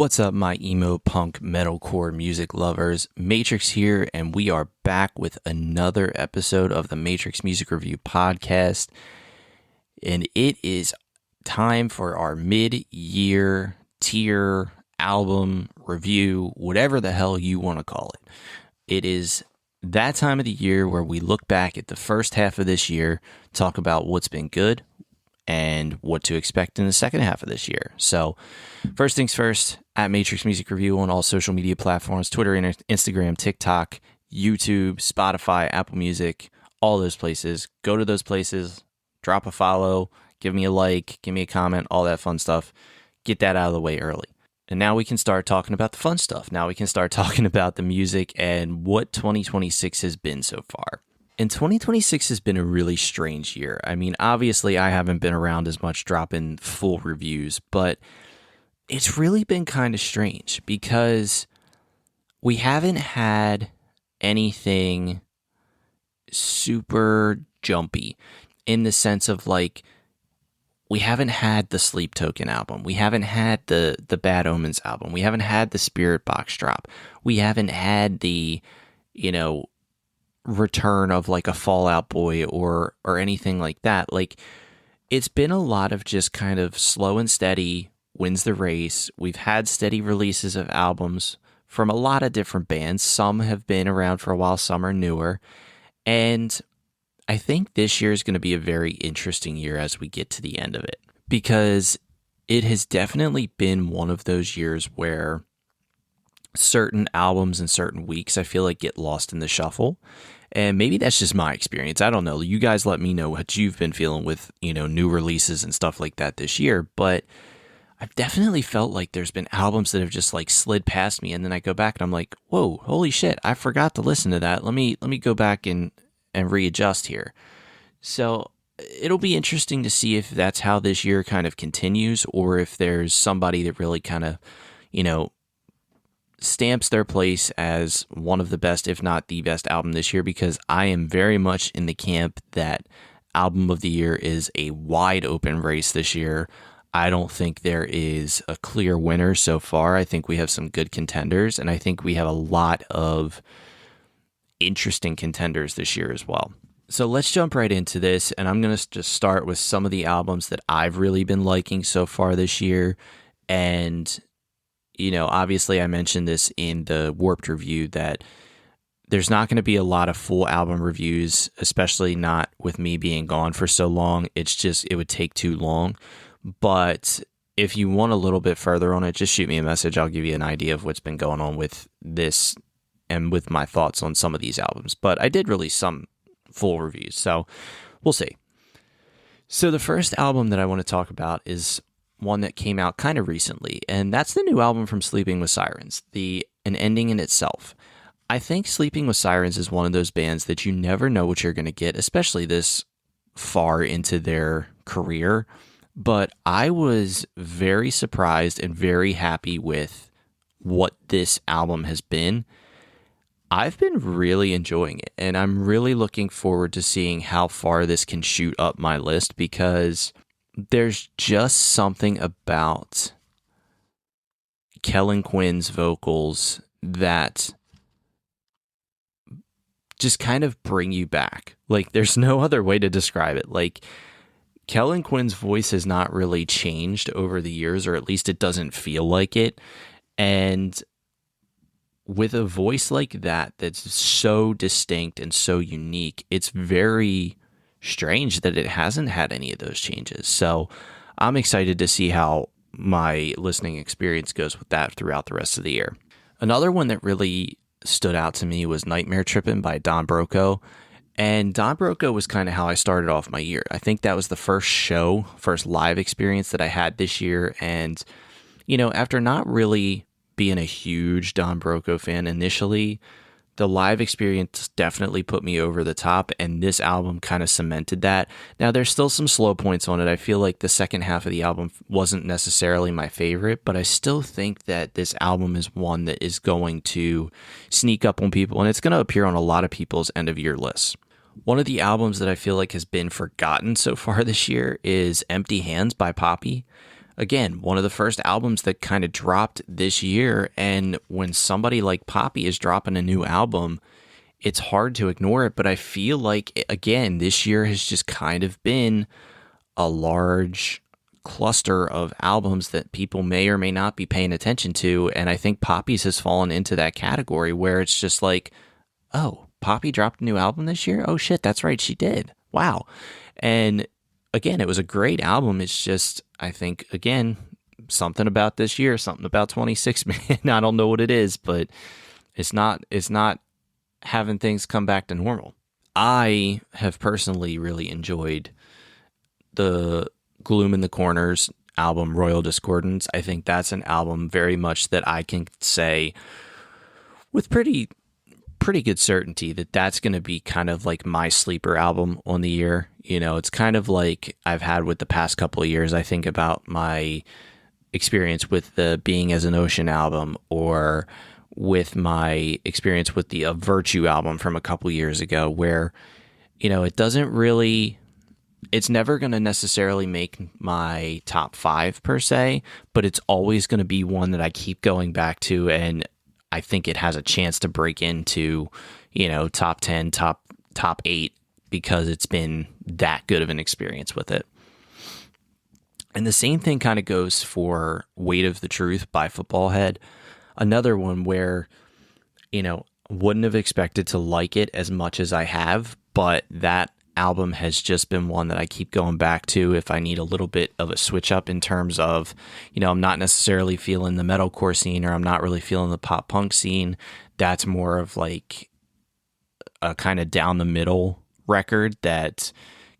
What's up, my emo punk metalcore music lovers? Matrix here, and we are back with another episode of the Matrix Music Review podcast. And it is time for our mid-year tier album review, whatever the hell you want to call it. It is that time of the year where we look back at the first half of this year, talk about what's been good, and what to expect in the second half of this year. So, first things first, at Matrix Music Review on all social media platforms, Twitter, Instagram, TikTok, YouTube, Spotify, Apple Music, all those places. Go to those places, drop a follow, give me a like, give me a comment, all that fun stuff. Get that out of the way early. And now we can start talking about the fun stuff. Now we can start talking about the music and what 2026 has been so far. And 2026 has been a really strange year. I mean, obviously, I haven't been around as much dropping full reviews, but it's really been kind of strange because we haven't had anything super jumpy in the sense of like, we haven't had the Sleep Token album. We haven't had the Bad Omens album. We haven't had the Spirit Box drop. We haven't had the, return of like a Fall Out Boy or anything like that. Like, it's been a lot of just kind of slow and steady wins the race. We've had steady releases of albums from a lot of different bands. Some have been around for a while, some are newer. And I think this year is going to be a very interesting year as we get to the end of it, because it has definitely been one of those years where certain albums and certain weeks I feel like get lost in the shuffle. And maybe that's just my experience. I don't know. You guys let me know what you've been feeling with, new releases and stuff like that this year. But I've definitely felt like there's been albums that have just like slid past me. And then I go back and I'm like, whoa, holy shit, I forgot to listen to that. Let me go back and readjust here. So it'll be interesting to see if that's how this year kind of continues, or if there's somebody that really kind of, stamps their place as one of the best, if not the best album this year, because I am very much in the camp that album of the year is a wide open race this year. I don't think there is a clear winner so far. I think we have some good contenders, and I think we have a lot of interesting contenders this year as well. So let's jump right into this, and I'm going to just start with some of the albums that I've really been liking so far this year. And obviously I mentioned this in the Warped review that there's not going to be a lot of full album reviews, especially not with me being gone for so long. It would take too long. But if you want a little bit further on it, just shoot me a message. I'll give you an idea of what's been going on with this and with my thoughts on some of these albums. But I did release some full reviews, so we'll see. So the first album that I want to talk about is one that came out kind of recently, and that's the new album from Sleeping with Sirens, An Ending in Itself. I think Sleeping with Sirens is one of those bands that you never know what you're going to get, especially this far into their career, but I was very surprised and very happy with what this album has been. I've been really enjoying it, and I'm really looking forward to seeing how far this can shoot up my list, because there's just something about Kellen Quinn's vocals that just kind of bring you back. Like, there's no other way to describe it. Like, Kellen Quinn's voice has not really changed over the years, or at least it doesn't feel like it. And with a voice like that, that's so distinct and so unique, it's very strange that it hasn't had any of those changes. So I'm excited to see how my listening experience goes with that throughout the rest of the year. Another one that really stood out to me was Nightmare Trippin' by Don Broco. And Don Broco was kind of how I started off my year. I think that was the first live experience that I had this year. And, after not really being a huge Don Broco fan initially, the live experience definitely put me over the top, and this album kind of cemented that. Now, there's still some slow points on it. I feel like the second half of the album wasn't necessarily my favorite, but I still think that this album is one that is going to sneak up on people, and it's going to appear on a lot of people's end-of-year lists. One of the albums that I feel like has been forgotten so far this year is Empty Hands by Poppy. again, one of the first albums that kind of dropped this year. And when somebody like Poppy is dropping a new album, it's hard to ignore it. But I feel like, again, this year has just kind of been a large cluster of albums that people may or may not be paying attention to. And I think Poppy's has fallen into that category where it's just like, oh, Poppy dropped a new album this year? Oh shit, that's right, she did. Wow. And again, it was a great album. It's just, I think, again, something about this year, something about 26, man. I don't know what it is, but it's not having things come back to normal. I have personally really enjoyed the Gloom in the Corners album, Royal Discordance. I think that's an album very much that I can say with pretty good certainty that that's going to be kind of like my sleeper album on the year. You know, it's kind of like I've had with the past couple of years. I think about my experience with the Being as an Ocean album, or with my experience with the Virtue album from a couple years ago, where, you know, it's never going to necessarily make my top 5 per se, but it's always going to be one that I keep going back to, and I think it has a chance to break into, you know, top 10, top 8, because it's been that good of an experience with it. And the same thing kind of goes for Weight of the Truth by Footballhead. Another one where, you know, wouldn't have expected to like it as much as I have, but that album has just been one that I keep going back to if I need a little bit of a switch up in terms of, you know, I'm not necessarily feeling the metalcore scene, or I'm not really feeling the pop punk scene. That's more of like a kind of down the middle record that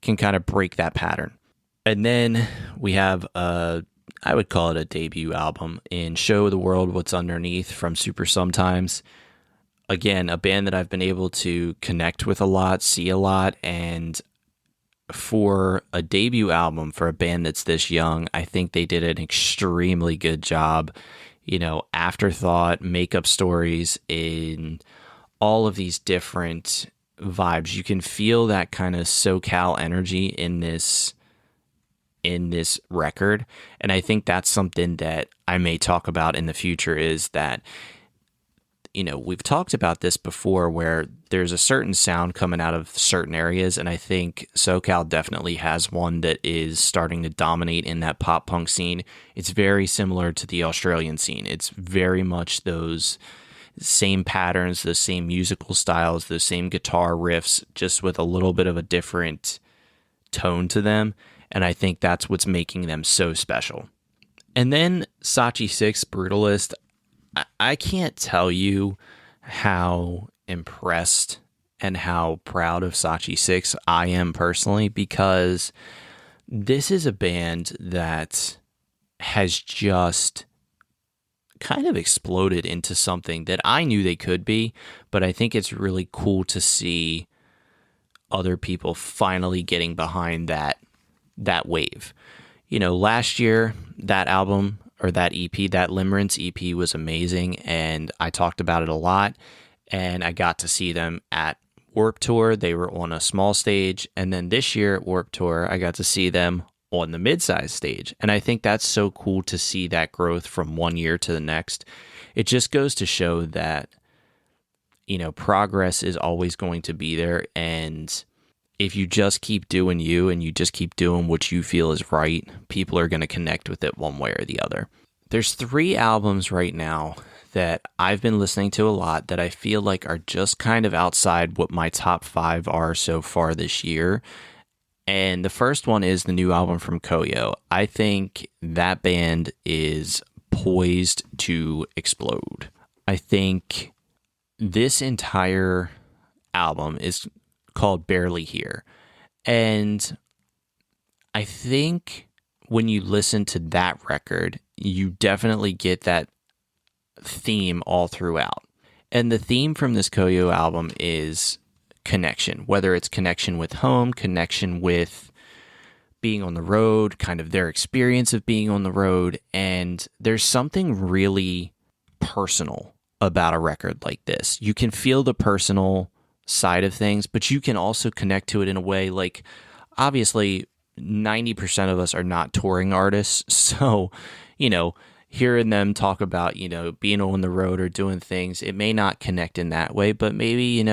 can kind of break that pattern. And then we have I would call it a debut album in Show the World What's Underneath from Super Sometimes. Again, a band that I've been able to connect with a lot, see a lot, and for a debut album for a band that's this young, I think they did an extremely good job. You know, Afterthought, Makeup Stories, in all of these different vibes. You can feel that kind of SoCal energy in this record, and I think that's something that I may talk about in the future, is that, you know, we've talked about this before where there's a certain sound coming out of certain areas, and I think SoCal definitely has one that is starting to dominate in that pop punk scene. It's very similar to the Australian scene. It's very much those same patterns, the same musical styles, the same guitar riffs, just with a little bit of a different tone to them, and I think that's what's making them so special. And then Sachi 6, Brutalist. I can't tell you how impressed and how proud of Sachi 6 I am personally, because this is a band that has just kind of exploded into something that I knew they could be, but I think it's really cool to see other people finally getting behind that wave. You know, last year, that album, or that EP, that Limerence EP, was amazing, and I talked about it a lot, and I got to see them at Warped Tour. They were on a small stage, and then this year at Warped Tour, I got to see them on the mid-size stage, and I think that's so cool to see that growth from one year to the next. It just goes to show that, you know, progress is always going to be there, and if you just keep doing you and you just keep doing what you feel is right, people are going to connect with it one way or the other. There's 3 albums right now that I've been listening to a lot that I feel like are just kind of outside what my top 5 are so far this year. And the first one is the new album from Koyo. I think that band is poised to explode. I think this entire album is called Barely Here. And I think when you listen to that record, you definitely get that theme all throughout. And the theme from this Koyo album is connection, whether it's connection with home, connection with being on the road, kind of their experience of being on the road. And there's something really personal about a record like this. You can feel the personal side of things, but you can also connect to it in a way like, obviously, 90% of us are not touring artists. So, hearing them talk about, being on the road or doing things, it may not connect in that way, but maybe,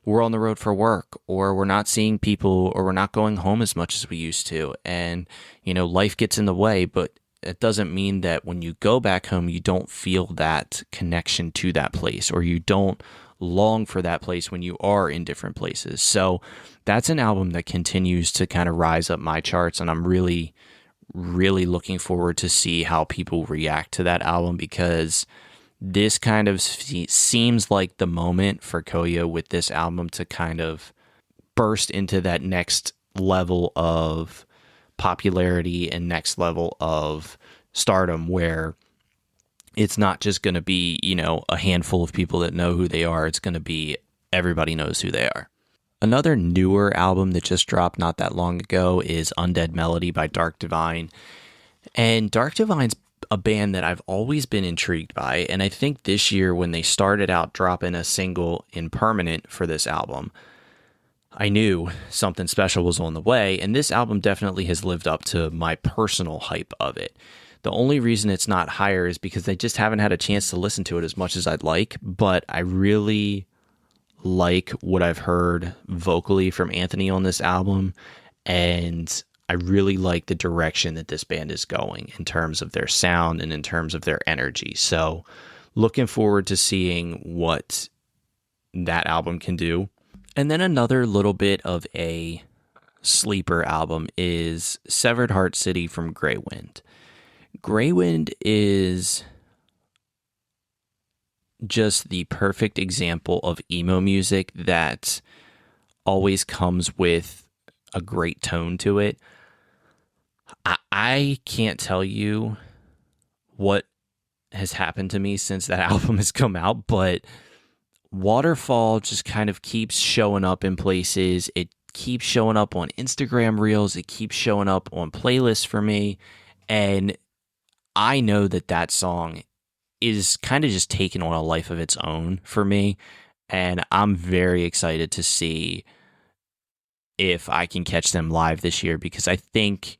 we're on the road for work, or we're not seeing people, or we're not going home as much as we used to. And, life gets in the way, but it doesn't mean that when you go back home, you don't feel that connection to that place, or you don't long for that place when you are in different places. So that's an album that continues to kind of rise up my charts, and I'm really, really looking forward to see how people react to that album, because this kind of seems like the moment for Koyo with this album to kind of burst into that next level of popularity and next level of stardom, where it's not just going to be, a handful of people that know who they are. It's going to be everybody knows who they are. Another newer album that just dropped not that long ago is Undead Melody by Dark Divine. And Dark Divine's a band that I've always been intrigued by. And I think this year, when they started out dropping a single in Permanent for this album, I knew something special was on the way. And this album definitely has lived up to my personal hype of it. The only reason it's not higher is because I just haven't had a chance to listen to it as much as I'd like, but I really like what I've heard vocally from Anthony on this album, and I really like the direction that this band is going in terms of their sound and in terms of their energy. So looking forward to seeing what that album can do. And then another little bit of a sleeper album is Severed Heart City from Greywind. Greywind is just the perfect example of emo music that always comes with a great tone to it. I can't tell you what has happened to me since that album has come out, but Waterfall just kind of keeps showing up in places. It keeps showing up on Instagram Reels. It keeps showing up on playlists for me. And I know that song is kind of just taking on a life of its own for me. And I'm very excited to see if I can catch them live this year, because I think,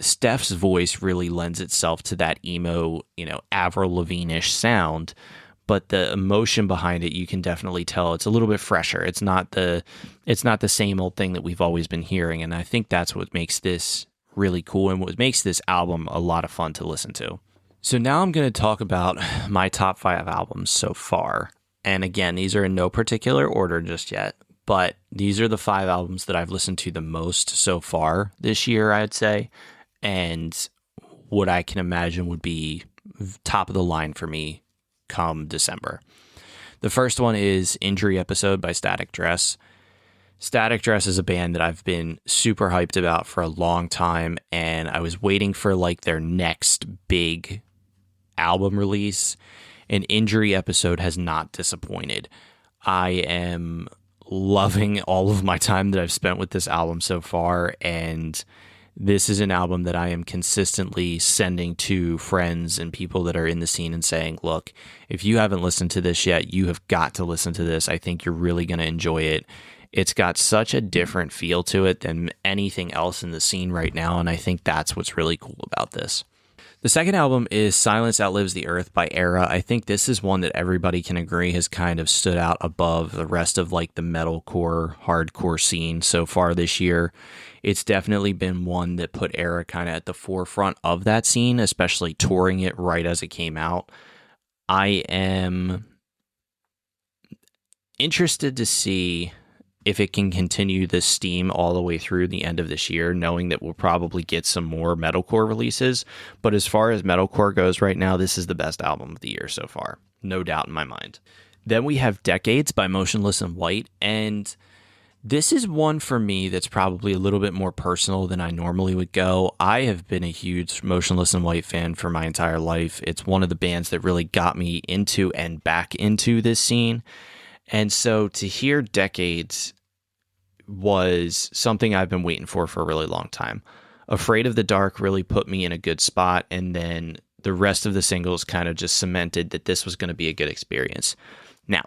Steph's voice really lends itself to that emo, Avril Lavigne-ish sound, but the emotion behind it, you can definitely tell it's a little bit fresher. It's not the same old thing that we've always been hearing. And I think that's what makes this really cool and what makes this album a lot of fun to listen to. So now I'm going to talk about my top 5 albums so far. And again, these are in no particular order just yet, but these are the 5 albums that I've listened to the most so far this year, I'd say, and what I can imagine would be top of the line for me come December. The first one is Injury Episode by Static Dress. Static Dress is a band that I've been super hyped about for a long time, and I was waiting for their next big album release, and Injury Episode has not disappointed. I am loving all of my time that I've spent with this album so far, and this is an album that I am consistently sending to friends and people that are in the scene and saying, look, if you haven't listened to this yet, you have got to listen to this. I think you're really going to enjoy it. It's got such a different feel to it than anything else in the scene right now, and I think that's what's really cool about this. The second album is Silence Outlives the Earth by ERRA. I think this is one that everybody can agree has kind of stood out above the rest of the metalcore, hardcore scene so far this year. It's definitely been one that put ERRA kind of at the forefront of that scene, especially touring it right as it came out. I am interested to see if it can continue this steam all the way through the end of this year, knowing that we'll probably get some more metalcore releases. But as far as metalcore goes right now, this is the best album of the year so far. No doubt in my mind. Then we have Decades by Motionless and White. And this is one for me that's probably a little bit more personal than I normally would go. I have been a huge Motionless and White fan for my entire life. It's one of the bands that really got me into and back into this scene. And so to hear Decades was something I've been waiting for a really long time. Afraid of the Dark really put me in a good spot, and then the rest of the singles kind of just cemented that this was going to be a good experience. Now,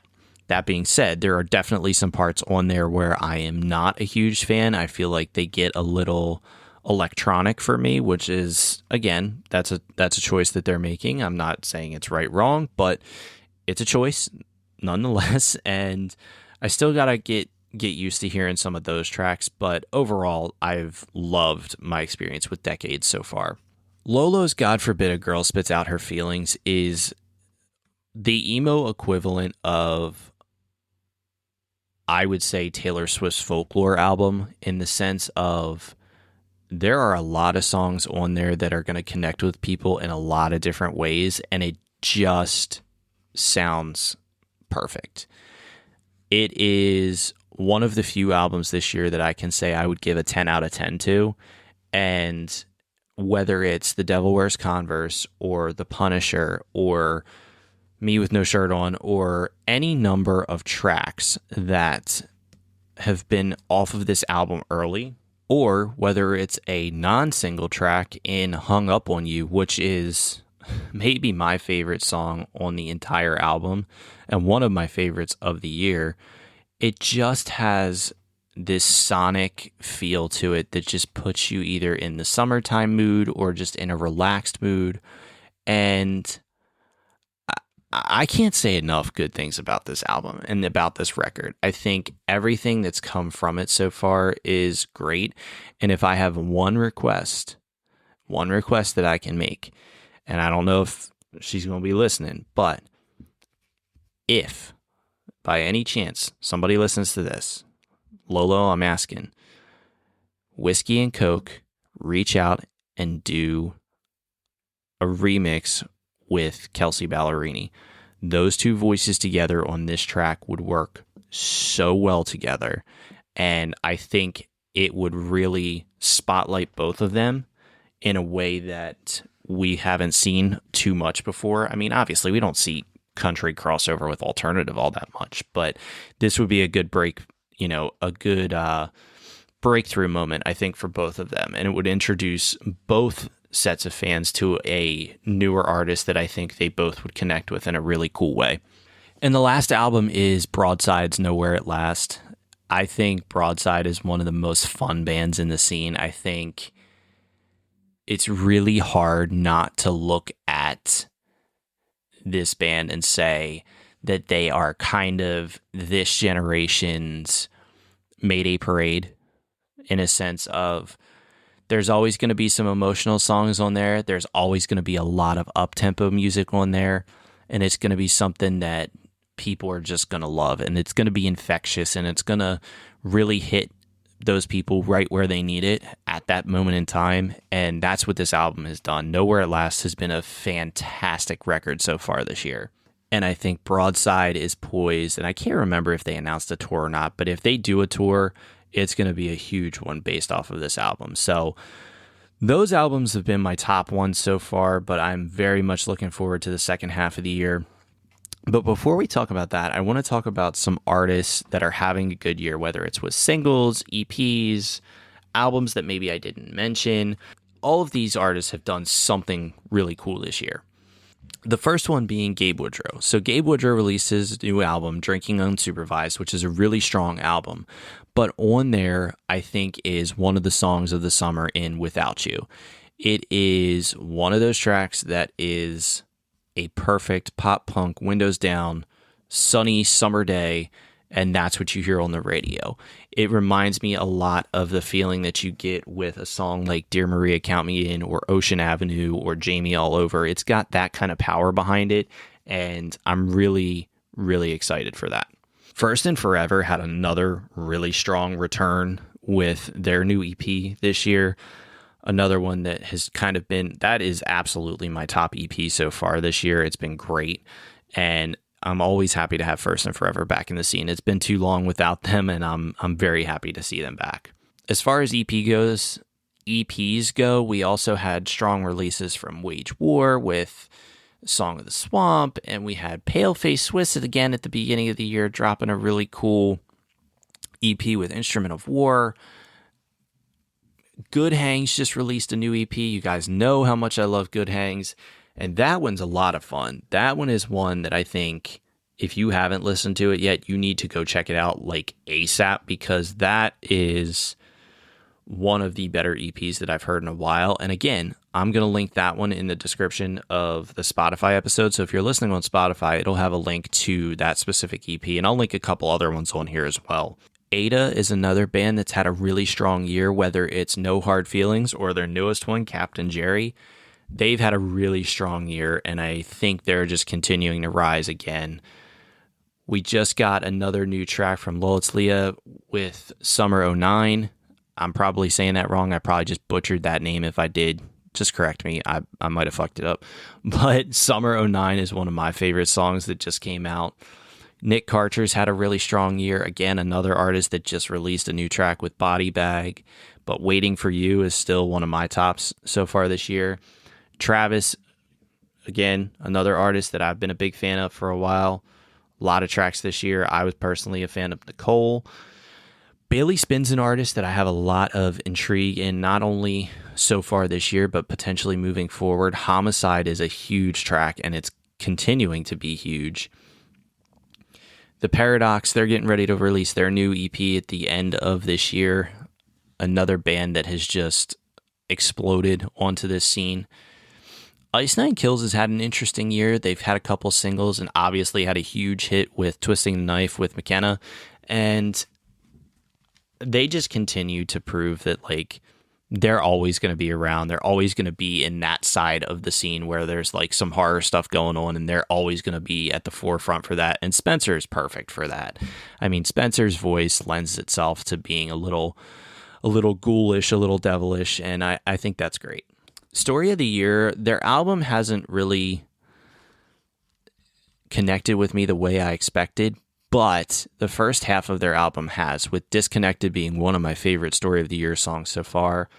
That being said, there are definitely some parts on there where I am not a huge fan. I feel like they get a little electronic for me, which is, again, that's a choice that they're making. I'm not saying it's right, wrong, but it's a choice nonetheless. And I still gotta get used to hearing some of those tracks. But overall, I've loved my experience with Decades so far. Lølø's God Forbid a Girl Spits Out Her Feelings is the emo equivalent of, I would say, Taylor Swift's Folklore album, in the sense of there are a lot of songs on there that are going to connect with people in a lot of different ways, and it just sounds perfect. It is one of the few albums this year that I can say I would give a 10 out of 10 to, and whether it's The Devil Wears Converse or The Punisher or Me With No Shirt On or any number of tracks that have been off of this album early, or whether it's a non-single track in Hung Up On You, which is maybe my favorite song on the entire album and one of my favorites of the year, it just has this sonic feel to it that just puts you either in the summertime mood or just in a relaxed mood. And I can't say enough good things about this album and about this record. I think everything that's come from it so far is great. And if I have one request that I can make, and I don't know if she's going to be listening, but if by any chance somebody listens to this, Lølø, I'm asking, Whiskey and Coke, reach out and do a remix with Kelsey Ballerini. Those two voices together on this track would work so well together, and I think it would really spotlight both of them in a way that we haven't seen too much before. I mean, obviously, we don't see country crossover with alternative all that much, but this would be a good breakthrough moment, I think, for both of them, and it would introduce both sets of fans to a newer artist that I think they both would connect with in a really cool way. And the last album is Broadside's Nowhere at Last. I think Broadside is one of the most fun bands in the scene. I think it's really hard not to look at this band and say that they are kind of this generation's Mayday Parade, in a sense of there's always going to be some emotional songs on there. There's always going to be a lot of up-tempo music on there, and it's going to be something that people are just going to love, and it's going to be infectious, and it's going to really hit those people right where they need it at that moment in time, and that's what this album has done. Nowhere at Last has been a fantastic record so far this year, and I think Broadside is poised, and I can't remember if they announced a tour or not, but if they do a tour, it's going to be a huge one based off of this album. So those albums have been my top ones so far, but I'm very much looking forward to the second half of the year. But before we talk about that, I want to talk about some artists that are having a good year, whether it's with singles, EPs, albums that maybe I didn't mention. All of these artists have done something really cool this year. The first one being Gabe Woodrow. So Gabe Woodrow released his new album, Drinking Unsupervised, which is a really strong album. But on there, I think, is one of the songs of the summer in Without You. It is one of those tracks that is a perfect pop punk, windows down, sunny summer day, and that's what you hear on the radio. It reminds me a lot of the feeling that you get with a song like Dear Maria, Count Me In, or Ocean Avenue, or Jamie All Over. It's got that kind of power behind it, and I'm really, really excited for that. First and Forever had another really strong return with their new EP this year. Another one that has kind of been, that is absolutely my top EP so far this year. It's been great, and I'm always happy to have First and Forever back in the scene. It's been too long without them, and I'm very happy to see them back. As far as EPs go, we also had strong releases from Wage War with Song of the Swamp, and we had Paleface Swiss again at the beginning of the year dropping a really cool EP with Instrument of War. Good Hangs just released a new EP. You guys know how much I love Good Hangs, and that one's a lot of fun. That one is one that I think if you haven't listened to it yet, you need to go check it out like ASAP, because that is one of the better EPs that I've heard in a while. And again, I'm going to link that one in the description of the Spotify episode. So if you're listening on Spotify, it'll have a link to that specific EP, and I'll link a couple other ones on here as well. AITA is another band that's had a really strong year, whether it's No Hard Feelings or their newest one, Captain Jerry. They've had a really strong year, and I think they're just continuing to rise again. We just got another new track from lolitslea with Summer '09. I'm probably saying that wrong. I probably just butchered that name. If I did, just correct me. I might have fucked it up. But Summer '09 is one of my favorite songs that just came out. Nick Karcher's had a really strong year. Again, another artist that just released a new track with Body Bag. But Waiting for You is still one of my tops so far this year. Trxvis, again, another artist that I've been a big fan of for a while. A lot of tracks this year. I was personally a fan of Nicole. Bailey Spinn's an artist that I have a lot of intrigue in, not only so far this year, but potentially moving forward. Homicide is a huge track, and it's continuing to be huge. The Paradox, they're getting ready to release their new EP at the end of this year. Another band that has just exploded onto this scene. Ice Nine Kills has had an interesting year. They've had a couple singles and obviously had a huge hit with Twisting the Knife with McKenna. And they just continue to prove that, like, they're always going to be around. They're always going to be in that side of the scene where there's like some horror stuff going on, and they're always going to be at the forefront for that. And Spencer is perfect for that. I mean, Spencer's voice lends itself to being a little ghoulish, a little devilish, and I think that's great. Story of the Year, their album hasn't really connected with me the way I expected, but the first half of their album has, with Disconnected being one of my favorite Story of the Year songs so far.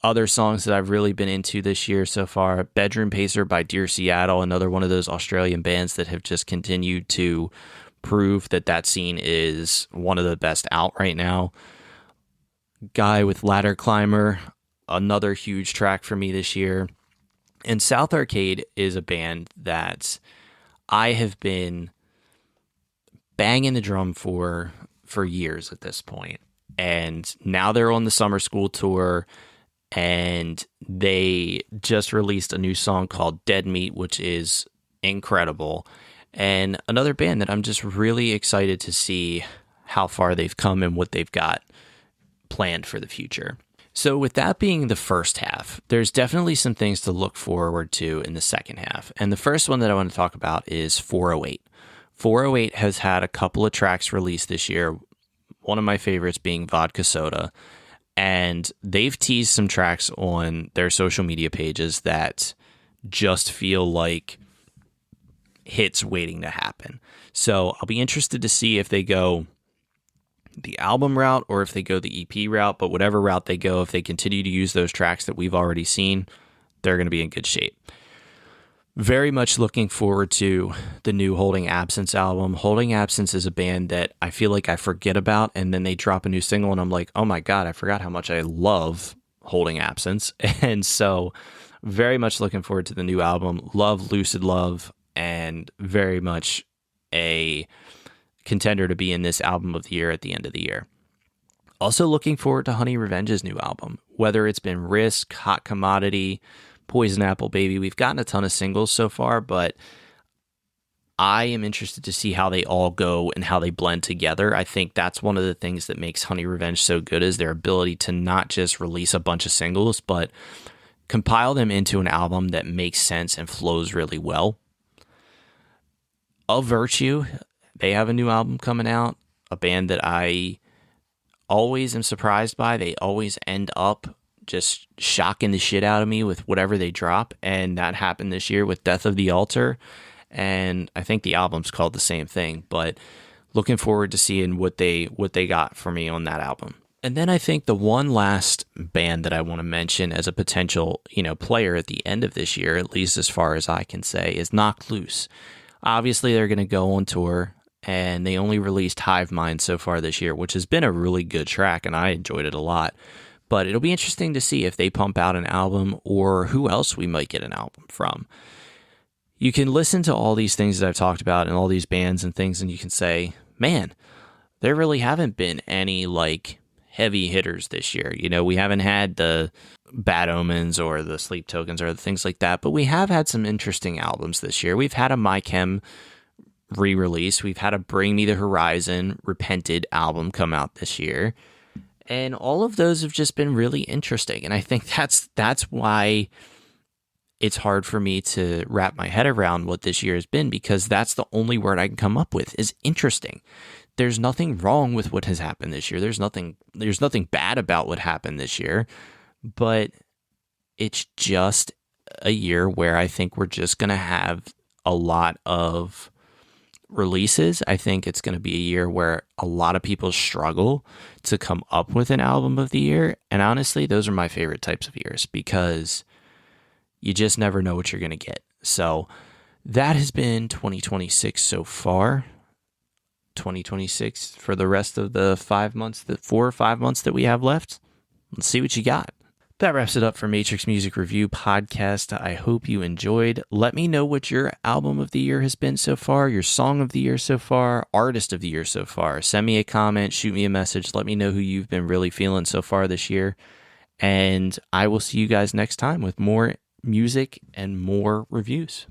Other songs that I've really been into this year so far, Bedroom Pacer by Dear Seattle, another one of those Australian bands that have just continued to prove that that scene is one of the best out right now. Guy with Ladder Climber, another huge track for me this year. And South Arcade is a band that I have been banging the drum for years at this point. And now they're on the summer school tour, and they just released a new song called Dead Meat, which is incredible. And another band that I'm just really excited to see how far they've come and what they've got planned for the future. So with that being the first half, there's definitely some things to look forward to in the second half. And the first one that I want to talk about is 408. 408 has had a couple of tracks released this year, one of my favorites being Vodka Soda, and they've teased some tracks on their social media pages that just feel like hits waiting to happen. So I'll be interested to see if they go the album route or if they go the EP route, but whatever route they go, if they continue to use those tracks that we've already seen, they're going to be in good shape. Very much looking forward to the new Holding Absence album. Holding Absence is a band that I feel like I forget about, and then they drop a new single and I'm like, oh my God, I forgot how much I love Holding Absence. And so very much looking forward to the new album. Love Lucid Love, and very much a contender to be in this album of the year at the end of the year. Also looking forward to Honey Revenge's new album, whether it's been Risk, Hot Commodity, Poison Apple Baby. We've gotten a ton of singles so far, but I am interested to see how they all go and how they blend together. I think that's one of the things that makes Honey Revenge so good, is their ability to not just release a bunch of singles, but compile them into an album that makes sense and flows really well. Of Virtue, they have a new album coming out, a band that I always am surprised by. They always end up just shocking the shit out of me with whatever they drop, and that happened this year with Death of the Altar, and I think the album's called the same thing, but looking forward to seeing what they got for me on that album. And then I think the one last band that I want to mention as a potential, player at the end of this year, at least as far as I can say, is Knocked Loose. Obviously, they're going to go on tour, and they only released Hive Mind so far this year, which has been a really good track, and I enjoyed it a lot. But it'll be interesting to see if they pump out an album or who else we might get an album from. you can listen to all these things that I've talked about and all these bands and things, and you can say, man, there really haven't been any like heavy hitters this year. You know, we haven't had the Bad Omens or the Sleep Tokens or the things like that, but we have had some interesting albums this year. We've had a My Chem re-release. We've had a Bring Me the Horizon Repented album come out this year. And all of those have just been really interesting. And I think that's why it's hard for me to wrap my head around what this year has been, because that's the only word I can come up with is interesting. There's nothing wrong with what has happened this year. There's nothing bad about what happened this year, but it's just a year where I think we're just going to have a lot of releases. I think it's going to be a year where a lot of people struggle to come up with an album of the year. And honestly, those are my favorite types of years because you just never know what you're going to get. So that has been 2026 so far. 2026 for the rest of the 4 or 5 months that we have left. Let's see what you got. That wraps it up for Matrix Music Review Podcast. I hope you enjoyed. Let me know what your album of the year has been so far, your song of the year so far, artist of the year so far. Send me a comment, shoot me a message. Let me know who you've been really feeling so far this year. And I will see you guys next time with more music and more reviews.